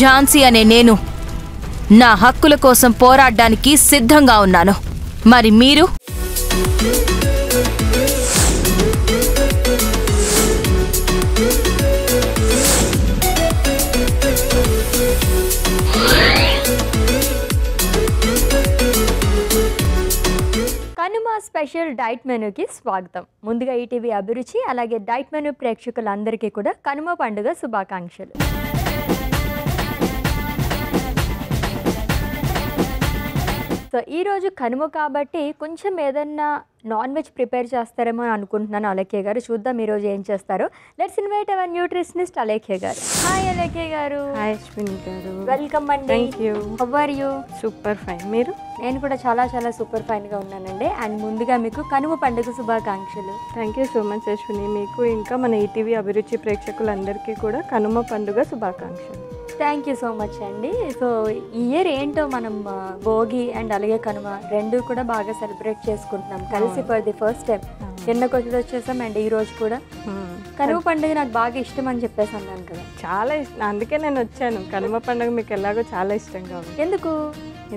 ఝాన్సీ అనే నేను నా హక్కుల కోసం పోరాడడానికి సిద్ధంగా ఉన్నాను. మరి మీరు? కనుమ స్పెషల్ డైట్ మెనూకి స్వాగతం. ముందుగా ఈటీవీ అభిరుచి అలాగే డైట్ మెనూ ప్రేక్షకులందరికీ కూడా కనుమ పండుగ శుభాకాంక్షలు. సో ఈరోజు కనుమ కాబట్టి కొంచెం ఏదన్నా నాన్ వెజ్ ప్రిపేర్ చేస్తారేమో అని అనుకుంటున్నాను. అలేఖ్య గారు, చూద్దాం ఈరోజు ఏం చేస్తారు. Let's invite our nutritionist Alekhya garu. Hi Alekhya garu. Hi Ashwini garu. Welcome అండి. Thank you. How are you? Super fine. మీరు? నేను కూడా చాలా సూపర్ ఫైన్గా ఉన్నానండి. అండ్ ముందుగా మీకు కనుమ పండుగ శుభాకాంక్షలు. Thank you so much Ashwini. మీకు ఇంకా మన ఈటీవీ అభిరుచి ప్రేక్షకులందరికీ కూడా కనుమ పండుగ శుభాకాంక్షలు. థ్యాంక్ యూ సో మచ్ అండి. సో ఈ ఇయర్ ఏంటో మనం భోగి అండ్ అలాగే కనుమ రెండు కూడా బాగా సెలబ్రేట్ చేసుకుంటున్నాం కలిసి ఫర్ ది ఫస్ట్ టైం. నిన్నకొచ్చి వచ్చేసాం అండ్ ఈ రోజు కూడా కనుమ పండుగ నాకు బాగా ఇష్టం అని చెప్పేసి అన్నాను కదా. చాలా ఇష్టం, అందుకే నేను వచ్చాను. కనుమ పండుగ మీకు ఎలాగో చాలా ఇష్టంగా ఉంది.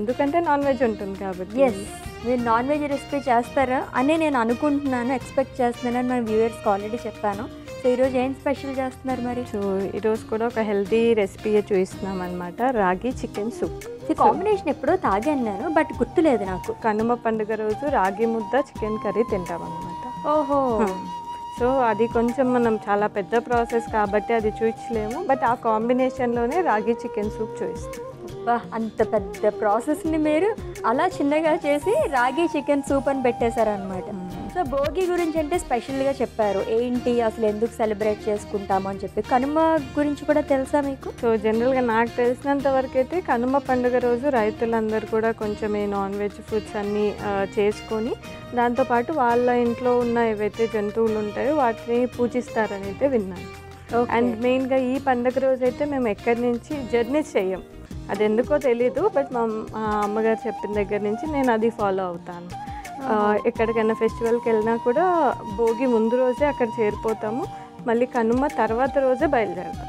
ఎందుకంటే నాన్ వెజ్ ఉంటుంది కాబట్టి. ఎస్, మీరు నాన్ వెజ్ రెసిపీ చేస్తారా అని నేను అనుకుంటున్నాను, ఎక్స్పెక్ట్ చేస్తున్నానని మన వ్యూవర్స్కి ఆల్రెడీ చెప్పాను. సో ఈరోజు ఏం స్పెషల్ చేస్తున్నారు మరి? సో ఈరోజు కూడా ఒక హెల్తీ రెసిపీ చూపిస్తున్నాం అనమాట. రాగి చికెన్ సూప్. ఈ కాంబినేషన్ ఎప్పుడో తాగాను నేను, బట్ గుర్తులేదు నాకు. కనుమ పండుగ రోజు రాగి ముద్ద చికెన్ కర్రీ తింటాం అనమాట. ఓహో. సో అది కొంచెం మనం చాలా పెద్ద ప్రాసెస్ కాబట్టి అది చూపించలేము, బట్ ఆ కాంబినేషన్లోనే రాగి చికెన్ సూప్ చూపిస్తాం. అంత పెద్ద ప్రాసెస్ని మీరు అలా చిన్నగా చేసి రాగి చికెన్ సూప్ అని పెట్టేశారనమాట. సో భోగి గురించి అంటే స్పెషల్గా చెప్పారు, ఏంటి అసలు ఎందుకు సెలబ్రేట్ చేసుకుంటాము అని చెప్పి. కనుమ గురించి కూడా తెలుసా మీకు? సో జనరల్గా నాకు తెలిసినంత వరకు అయితే కనుమ పండుగ రోజు రైతులందరూ కూడా కొంచెం ఈ నాన్ వెజ్ ఫుడ్స్ అన్నీ చేసుకొని దాంతోపాటు వాళ్ళ ఇంట్లో ఉన్న ఏవైతే జంతువులు ఉంటాయో వాటిని పూజిస్తారని అయితే విన్నాను. అండ్ మెయిన్గా ఈ పండుగ రోజు అయితే మేము ఎక్కడి నుంచి జర్నీస్ చెయ్యం, అది ఎందుకో తెలీదు, బట్ మా అమ్మగారు చెప్పిన దగ్గర నుంచి నేను అది ఫాలో అవుతాను. ఎక్కడికైనా ఫెస్టివల్కి వెళ్ళినా కూడా భోగి ముందు రోజే అక్కడ చేరిపోతాము, మళ్ళీ కనుమ తర్వాత రోజే బయలుదేరుతాము.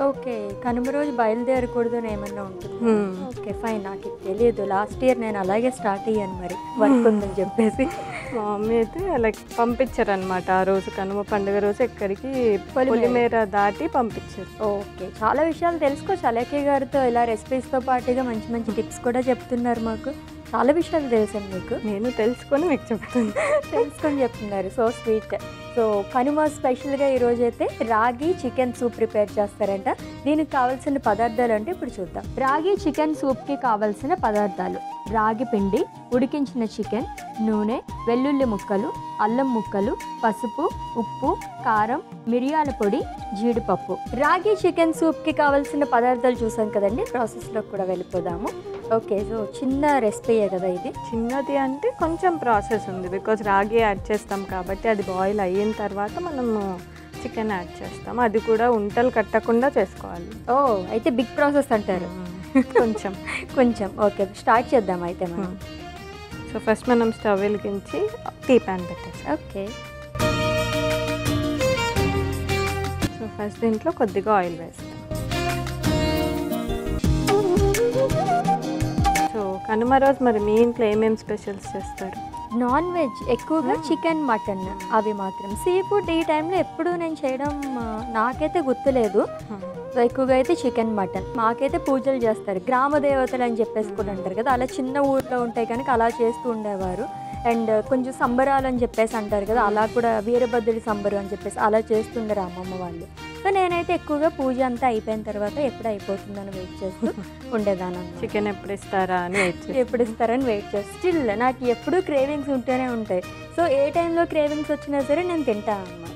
ఓకే, కనుమ రోజు బయలుదేరకూడదు అని ఏమన్నా ఉంటుంది? ఓకే ఫైన్, నాకు తెలియదు. లాస్ట్ ఇయర్ నేను అలాగే స్టార్ట్ అయ్యాను, మరి వర్క్ ఉందని చెప్పేసి మా మమ్మీ అయితే లైక్ పంపించారనమాట. ఆ రోజు కనుమ పండుగ రోజు ఎక్కడికి పొలిమేర దాటి పంపించారు. ఓకే, చాలా విషయాలు తెలుసుకోవచ్చు అలేఖ్య గారితో. ఇలా రెసిపీస్తో పాటుగా మంచి మంచి టిప్స్ కూడా చెప్తున్నారు మాకు. చాలా విషయాలు తెలుసాను మీకు. నేను తెలుసుకొని మీకు తెలుసుకొని చెప్తున్నారు. So sweet. సో కనుమ స్పెషల్గా ఈరోజైతే రాగి చికెన్ సూప్ ప్రిపేర్ చేస్తారంట. దీనికి కావాల్సిన పదార్థాలు అంటే ఇప్పుడు చూద్దాం. రాగి చికెన్ సూప్కి కావాల్సిన పదార్థాలు: రాగి పిండి, ఉడికించిన చికెన్, నూనె, వెల్లుల్లి ముక్కలు, అల్లం ముక్కలు, పసుపు, ఉప్పు, కారం, మిరియాల పొడి, జీడిపప్పు. రాగి చికెన్ సూప్కి కావాల్సిన పదార్థాలు చూసాం కదండి, ప్రాసెస్లోకి కూడా వెళ్ళిపోదాము. ఓకే, సో చిన్న రెసిపీయే కదా ఇది. చిన్నది అంటే కొంచెం ప్రాసెస్ ఉంది, బికాజ్ రాగి యాడ్ చేస్తాం కాబట్టి అది బాయిల్ అయిన తర్వాత మనము చికెన్ యాడ్ చేస్తాం. అది కూడా ఉంటలు కట్టకుండా చేసుకోవాలి. ఓ, అయితే బిగ్ ప్రాసెస్ అంటారు. కొంచెం ఓకే, స్టార్ట్ చేద్దాం అయితే మనం. సో ఫస్ట్ మనం స్టవ్ వెలిగించి టీ ప్యాన్ పెట్టేసి. ఓకే, సో ఫస్ట్ దీంట్లో కొద్దిగా ఆయిల్ వేస్తాం. సో కనుమ రోజు మరి మీ ఇంట్లో ఏమేమి స్పెషల్స్ చేస్తారు? నాన్ వెజ్ ఎక్కువగా చికెన్, మటన్, అవి మాత్రం. సీ ఫుడ్ ఈ టైంలో ఎప్పుడు నేను చేయడం నాకైతే గుర్తులేదు. ఎక్కువగా అయితే చికెన్, మటన్. మాకైతే పూజలు చేస్తారు, గ్రామ దేవతలు అని చెప్పేసి కూడా అంటారు కదా, అలా చిన్న ఊర్లో ఉంటాయి కనుక అలా చేస్తూ ఉండేవారు. అండ్ కొంచెం సంబరాలు అని చెప్పేసి అంటారు కదా, అలా కూడా వీరభద్రుడి సంబరం అని చెప్పేసి అలా చేస్తుండారు అమ్మమ్మ వాళ్ళు. సో నేనైతే ఎక్కువగా పూజ అంతా అయిపోయిన తర్వాత ఎప్పుడు అయిపోతుందని వెయిట్ చేస్తూ ఉండేదాన్ని. చికెన్ ఎప్పుడు ఇస్తారా అని ఎప్పుడు ఇస్తారని వెయిట్ చేస్తాను. స్టిల్ నాకు ఎప్పుడూ క్రేవింగ్స్ ఉంటూనే ఉంటాయి. సో ఏ టైంలో క్రేవింగ్స్ వచ్చినా సరే నేను తింటాను అన్నమాట.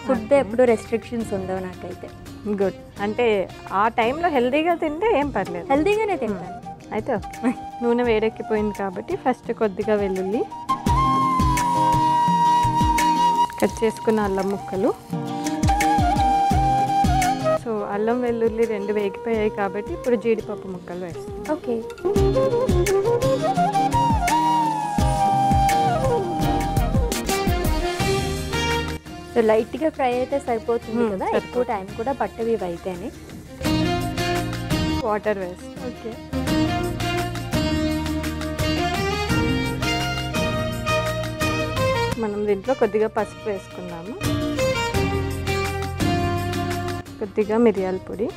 ఫుడ్ ఎప్పుడు రెస్ట్రిక్షన్స్ ఉండవు నాకైతే. గుడ్, అంటే ఆ టైంలో హెల్తీగా తింటే ఏం పర్లేదు, హెల్తీగానే తింటాను. అయితే నూనె వేడెక్కిపోయింది కాబట్టి ఫస్ట్ కొద్దిగా వెల్లుల్లి, కట్ చేసుకున్న అల్లం ముక్కలు. సో అల్లం వెల్లుల్లి రెండు వేగిపోయాయి కాబట్టి ఇప్పుడు జీడిపప్పు ముక్కలు వేస్తాం. ఓకే, సో లైట్గా ఫ్రై అయితే సరిపోతుంది కదా, ఎక్కువ టైం కూడా పట్టవి అయితేనే. వాటర్ వేస్తాం. ఓకే. మనం దీంట్లో కొద్దిగా పసుపు వేసుకుందాము, కొద్దిగా మిరియాల పొడి,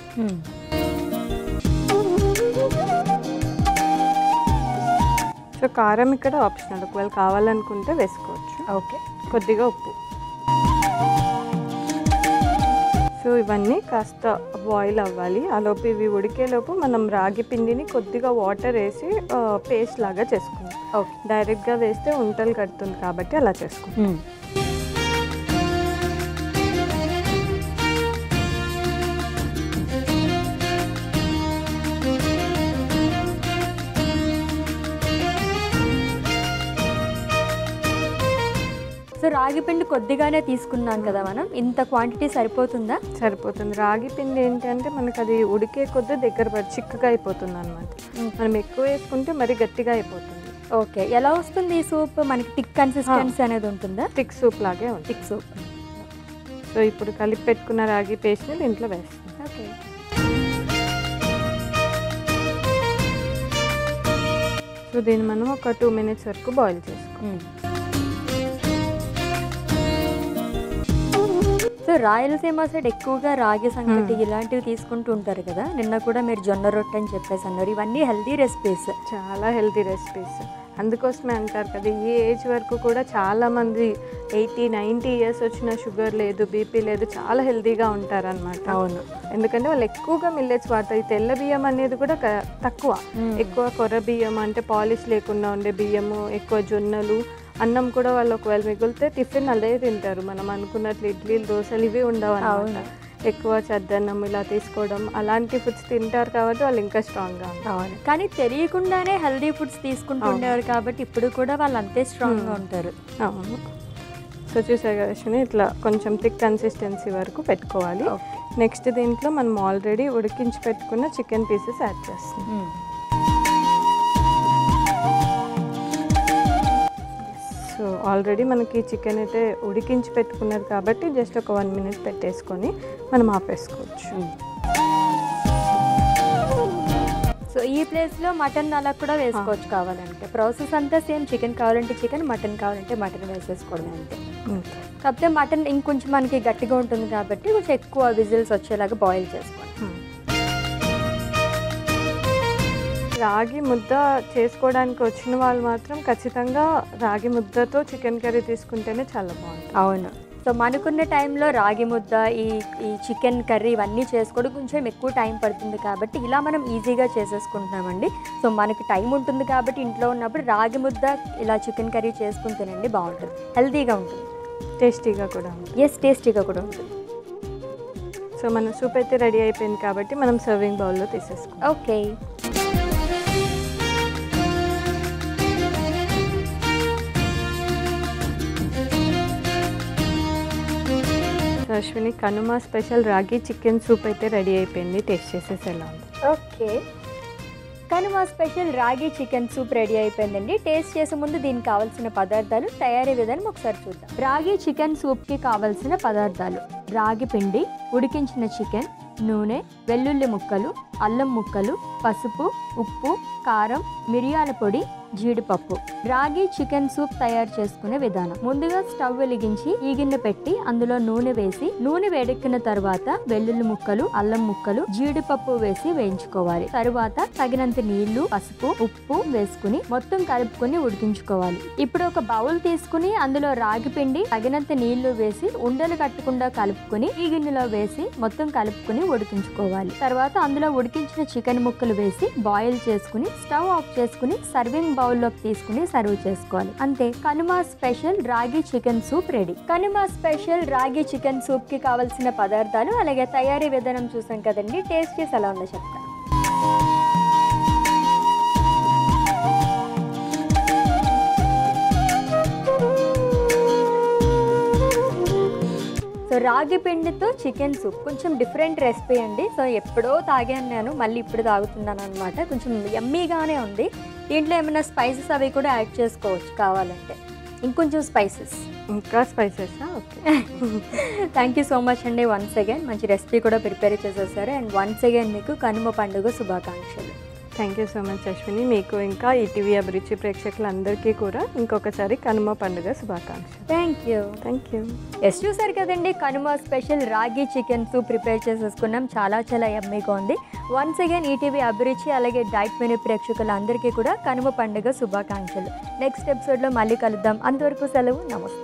సో కారం ఇక్కడ ఆప్షనల్, ఒకవేళ కావాలనుకుంటే వేసుకోవచ్చు. ఓకే. కొద్దిగా ఉప్పు. సో ఇవన్నీ కాస్త బాయిల్ అవ్వాలి. ఆలోపు ఇవి ఉడికేలోపు మనం రాగి పిండిని కొద్దిగా వాటర్ వేసి పేస్ట్ లాగా చేసుకుందాం. ఓకే. డైరెక్ట్గా వేస్తే ఉంటలు కడుతుంది కాబట్టి అలా చేసుకుందాం. సో రాగి పిండి కొద్దిగానే తీసుకున్నాం కదా మనం, ఇంత క్వాంటిటీ సరిపోతుందా? సరిపోతుంది. రాగి పిండి ఏంటంటే మనకు అది ఉడికే కొద్దీ దగ్గర పడి చిక్కగా అయిపోతుంది అనమాట. మనం ఎక్కువ వేసుకుంటే మరి గట్టిగా అయిపోతుంది. ఓకే. ఎలా వస్తుంది ఈ సూప్? మనకి థిక్ కన్సిస్టెన్సీ అనేది ఉంటుందా? థిక్ సూప్ లాగే ఉంది. Thick soup. సో ఇప్పుడు కలిపి పెట్టుకున్న రాగి పేస్ట్ని దీంట్లో వేస్తాం. ఓకే. సో దీన్ని మనం ఒక 2 minutes వరకు బాయిల్ చేసుకోం. సో రాయలసీమ సైడ్ ఎక్కువగా రాగి సంగటి ఇలాంటివి తీసుకుంటూ ఉంటారు కదా. నిన్న కూడా మీరు జొన్న రొట్టె అని చెప్పేసి అన్నారు. ఇవన్నీ హెల్తీ రెసిపీస్, చాలా హెల్తీ రెసిపీస్. అందుకోసమే అంటారు కదా, ఈ ఏజ్ వరకు కూడా చాలామంది 80-90 years వచ్చిన షుగర్ లేదు, బీపీ లేదు, చాలా హెల్తీగా ఉంటారనమాట. అవును. ఎందుకంటే వాళ్ళు ఎక్కువగా మిల్లెట్స్ వాడతారు. ఈ తెల్ల బియ్యం అనేది కూడా తక్కువ, ఎక్కువ కొర్ర బియ్యం అంటే పాలిష్ లేకుండా ఉండే బియ్యము, ఎక్కువ జొన్నలు, అన్నం కూడా వాళ్ళు ఒకవేళ మిగిలితే టిఫిన్ అదే తింటారు. మనం అనుకున్నట్లు ఇడ్లీలు, దోశలు ఇవి ఉండవు అన్నమాట. ఎక్కువ చద్దన్నం ఇలా తీసుకోవడం, అలాంటి ఫుడ్స్ తింటారు కాబట్టి వాళ్ళు ఇంకా స్ట్రాంగ్గా ఉంటారు. అవును. కానీ తెలియకుండానే హెల్దీ ఫుడ్స్ తీసుకుంటూ ఉండేవారు కాబట్టి ఇప్పుడు కూడా వాళ్ళు అంతే స్ట్రాంగ్గా ఉంటారు. అవును. సో చూసారు కదా అశ్విని, ఇట్లా కొంచెం థిక్ కన్సిస్టెన్సీ వరకు పెట్టుకోవాలి. నెక్స్ట్ దీంట్లో మనం ఆల్రెడీ ఉడికించి పెట్టుకున్న చికెన్ పీసెస్ యాడ్ చేస్తాం. సో ఆల్రెడీ మనకి చికెన్ అయితే ఉడికించి పెట్టుకున్నది కాబట్టి జస్ట్ ఒక 1 minute పెట్టేసుకొని మనం ఆపేసుకోవచ్చు. సో ఈ ప్లేస్లో మటన్ అలా కూడా వేసుకోవచ్చు కావాలంటే. ప్రాసెస్ అంతా సేమ్. చికెన్ కావాలంటే చికెన్, మటన్ కావాలంటే మటన్ వేసేసుకోవడం అంతే. కాకపోతే మటన్ ఇంకొంచెం మనకి గట్టిగా ఉంటుంది కాబట్టి కొంచెం ఎక్కువ విజిల్స్ వచ్చేలాగా బాయిల్ చేసుకోండి. రాగి ముద్ద చేసుకోవడానికి వచ్చిన వాళ్ళు మాత్రం ఖచ్చితంగా రాగి ముద్దతో చికెన్ కర్రీ తీసుకుంటేనే చాలా బాగుంటుంది. అవును. సో మనకున్న టైంలో రాగి ముద్ద, ఈ చికెన్ కర్రీ ఇవన్నీ చేసుకోవడం కొంచెం ఎక్కువ టైం పడుతుంది కాబట్టి ఇలా మనం ఈజీగా చేసేసుకుంటున్నామండి. సో మనకి టైం ఉంటుంది కాబట్టి ఇంట్లో ఉన్నప్పుడు రాగి ముద్ద ఇలా చికెన్ కర్రీ చేసుకుని తినండి, బాగుంటుంది, హెల్తీగా ఉంటుంది, టేస్టీగా కూడా ఉంటుంది. ఎస్, టేస్టీగా కూడా ఉంటుంది. సో మన సూప్ అయితే రెడీ అయిపోయింది కాబట్టి మనం సర్వింగ్ బౌల్లో తీసేసుకుంటాం. ఓకే. అశ్విని, కనుమ స్పెషల్ రాగి చికెన్ సూప్ అయితే రెడీ అయిపోయింది. టేస్ట్ చేసేసి ఎలా ఉంది? ఓకే. కనుమ స్పెషల్ రాగి చికెన్ సూప్ రెడీ అయిపోయిందండి. టేస్ట్ చేసే ముందు దీనికి కావాల్సిన పదార్థాలు, తయారీ విధానం ఒకసారి చూద్దాం. రాగి చికెన్ సూప్కి కావాల్సిన పదార్థాలు: రాగి పిండి, ఉడికించిన చికెన్, నూనె, వెల్లుల్లి ముక్కలు, అల్లం ముక్కలు, పసుపు, ఉప్పు, కారం, మిరియాల పొడి, జీడిపప్పు. రాగి చికెన్ సూప్ తయారు చేసుకునే విధానం: ముందుగా స్టవ్ వెలిగించి ఈ గిన్నె పెట్టి అందులో నూనె వేసి, నూనె వేడెక్కిన తర్వాత వెల్లుల్లి ముక్కలు, అల్లం ముక్కలు, జీడిపప్పు వేసి వేయించుకోవాలి. తరువాత తగినంత నీళ్లు, పసుపు, ఉప్పు వేసుకుని మొత్తం కలుపుకొని ఉడికించుకోవాలి. ఇప్పుడు ఒక బౌల్ తీసుకుని అందులో రాగి పిండి, తగినంత నీళ్లు వేసి ఉండలు కట్టకుండా కలుపుకొని ఈ గిన్నెలో వేసి మొత్తం కలుపుకొని ఉడికించుకోవాలి. తర్వాత అందులో ఉడికించిన చికెన్ ముక్కలు వేసి బాయిల్ చేసుకుని స్టవ్ ఆఫ్ చేసుకుని సర్వింగ్ బౌల్లోకి తీసుకుని సర్వ్ చేసుకోవాలి. అంతే, కనుమ స్పెషల్ రాగి chicken soup ready. Kanuma special రాగి చికెన్ సూప్ కి కావాల్సిన పదార్థాలు అలాగే తయారీ విధానం చూసాం కదండి. టేస్ట్ చేసి ఎలా ఉందో చెప్తాను. సో రాగి పిండితో చికెన్ సూప్ కొంచెం డిఫరెంట్ రెసిపీ అండి. సో ఎప్పుడో తాగాను నేను, మళ్ళీ ఇప్పుడు తాగుతున్నాను అనమాట. కొంచెం యమ్మీగానే ఉంది. దీంట్లో ఏమైనా స్పైసెస్ అవి కూడా యాడ్ చేసుకోవచ్చు కావాలంటే. ఇంకొంచెం స్పైసెస్. ఇంకా స్పైసెసా? Okay. Thank you so much అండి. వన్స్ అగైన్ మంచి రెసిపీ కూడా ప్రిపేర్ చేసేసారు. అండ్ వన్స్ అగైన్ మీకు కనుమ పండుగ శుభాకాంక్షలు. Thank you so much Ashwini. మీకు ఇంకా ఈటీవీ అభిరుచి ప్రేక్షకులందరికీ కూడా ఇంకొకసారి కనుమ పండుగ శుభాకాంక్షలు. Thank you. ఎస్, చూసారు కదండి, కనుమ స్పెషల్ రాగి చికెన్ సూప్ ప్రిపేర్ చేసేసుకున్నాం. చాలా చాలా యమ్మీగా ఉంది. వన్స్ అగైన్ ఈటీవీ అభిరుచి అలాగే డైట్ మెనూ ప్రేక్షకులందరికీ కూడా కనుమ పండుగ శుభాకాంక్షలు. నెక్స్ట్ ఎపిసోడ్లో మళ్ళీ కలుద్దాం. అంతవరకు సెలవు. నమస్తే.